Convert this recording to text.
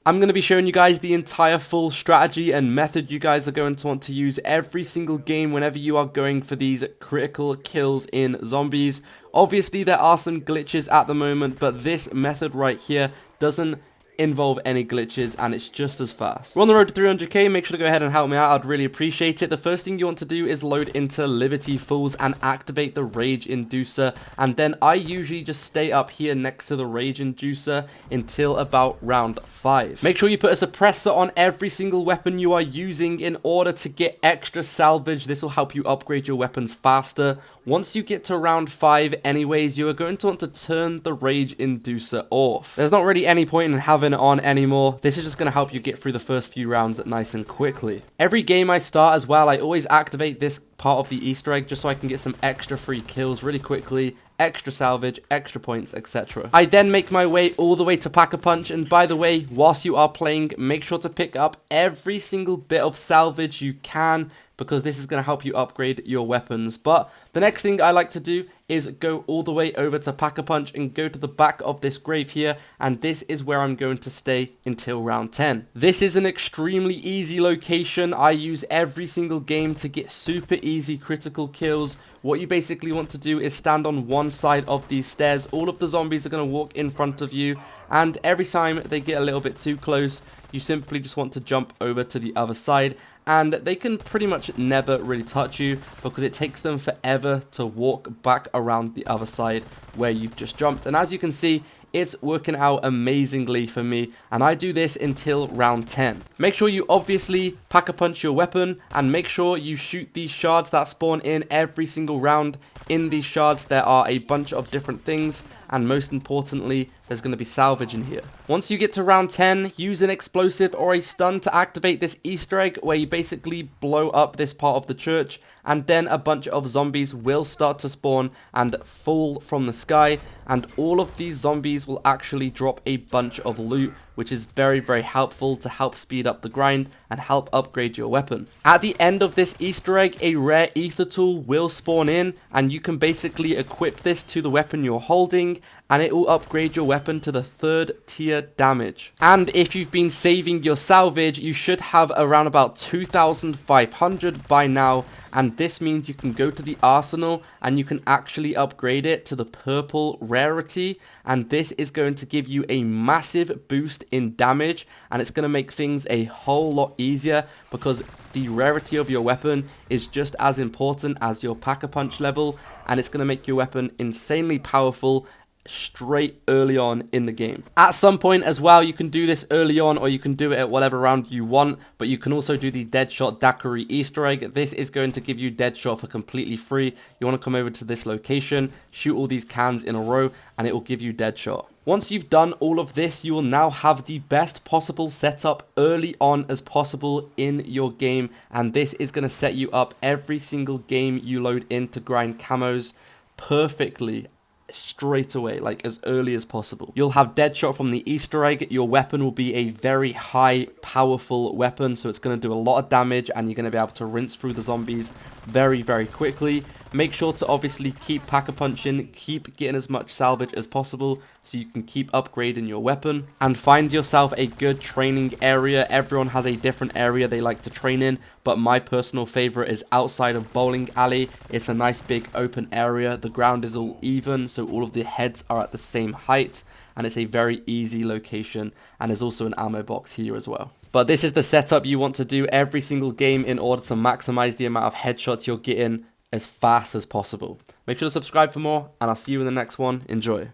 I'm going to be showing you guys the entire full strategy and method you guys are going to want to use every single game whenever you are going for these critical kills in zombies. Obviously, there are some glitches at the moment, but this method right here doesn't involve any glitches and it's just as fast. We're on the road to 300k. Make sure to go ahead and help me out. I'd really appreciate it. The first thing you want to do is load into Liberty Falls and activate the Rage Inducer, and then I usually just stay up here next to the Rage Inducer until about round 5. Make sure you put a suppressor on every single weapon you are using in order to get extra salvage. This will help you upgrade your weapons faster. Once you get to round 5 anyways, you are going to want to turn the Rage Inducer off. There's not really any point in having it on anymore. This is just going to help you get through the first few rounds nice and quickly. Every game I start as well, I always activate this part of the Easter egg just so I can get some extra free kills really quickly, extra salvage, extra points, etc. I then make my way all the way to Pack-a-Punch, and by the way, whilst you are playing, make sure to pick up every single bit of salvage you can, because this is going to help you upgrade your weapons. But the next thing I like to do is go all the way over to Pack-a-Punch and go to the back of this grave here, and this is where I'm going to stay until round 10. This is an extremely easy location. I use every single game to get super easy critical kills. What you basically want to do is stand on one side of these stairs. All of the zombies are going to walk in front of you, and every time they get a little bit too close, you simply just want to jump over to the other side, and they can pretty much never really touch you because it takes them forever to walk back around the other side where you've just jumped. And as you can see, it's working out amazingly for me, and I do this until round 10. Make sure you obviously Pack-a-Punch your weapon, and make sure you shoot these shards that spawn in every single round. In these shards there are a bunch of different things, and most importantly, there's going to be salvage in here. Once you get to round 10, use an explosive or a stun to activate this Easter egg where you basically blow up this part of the church, and then a bunch of zombies will start to spawn and fall from the sky, and all of these zombies will actually drop a bunch of loot, which is very, very helpful to help speed up the grind and help upgrade your weapon. At the end of this Easter egg, a rare ether tool will spawn in, and you can basically equip this to the weapon you're holding, and it will upgrade your weapon to the 3rd tier damage. And if you've been saving your salvage, you should have around about 2,500 by now, and this means you can go to the arsenal and you can actually upgrade it to the purple rarity, and this is going to give you a massive boost in damage, and it's going to make things a whole lot easier because the rarity of your weapon is just as important as your Pack-a-Punch level, and it's going to make your weapon insanely powerful straight early on in the game. At some point as well, you can do this early on, or you can do it at whatever round you want, but you can also do the Deadshot Daiquiri Easter egg. This is going to give you Deadshot for completely free. You want to come over to this location, shoot all these cans in a row, and it will give you Deadshot. Once you've done all of this, you will now have the best possible setup early on as possible in your game, and this is going to set you up every single game you load in to grind camos perfectly straight away, like as early as possible. You'll have Deadshot from the Easter egg. Your weapon will be a very high powerful weapon, so it's going to do a lot of damage, and you're going to be able to rinse through the zombies very, very quickly. Make sure to obviously keep Pack-a-Punching, keep getting as much salvage as possible so you can keep upgrading your weapon, and find yourself a good training area. Everyone has a different area they like to train in, but my personal favorite is outside of Bowling Alley. It's a nice big open area. The ground is all even, so all of the heads are at the same height, and it's a very easy location, and there's also an ammo box here as well. But this is the setup you want to do every single game in order to maximize the amount of headshots you're getting as fast as possible. Make sure to subscribe for more, and I'll see you in the next one. Enjoy.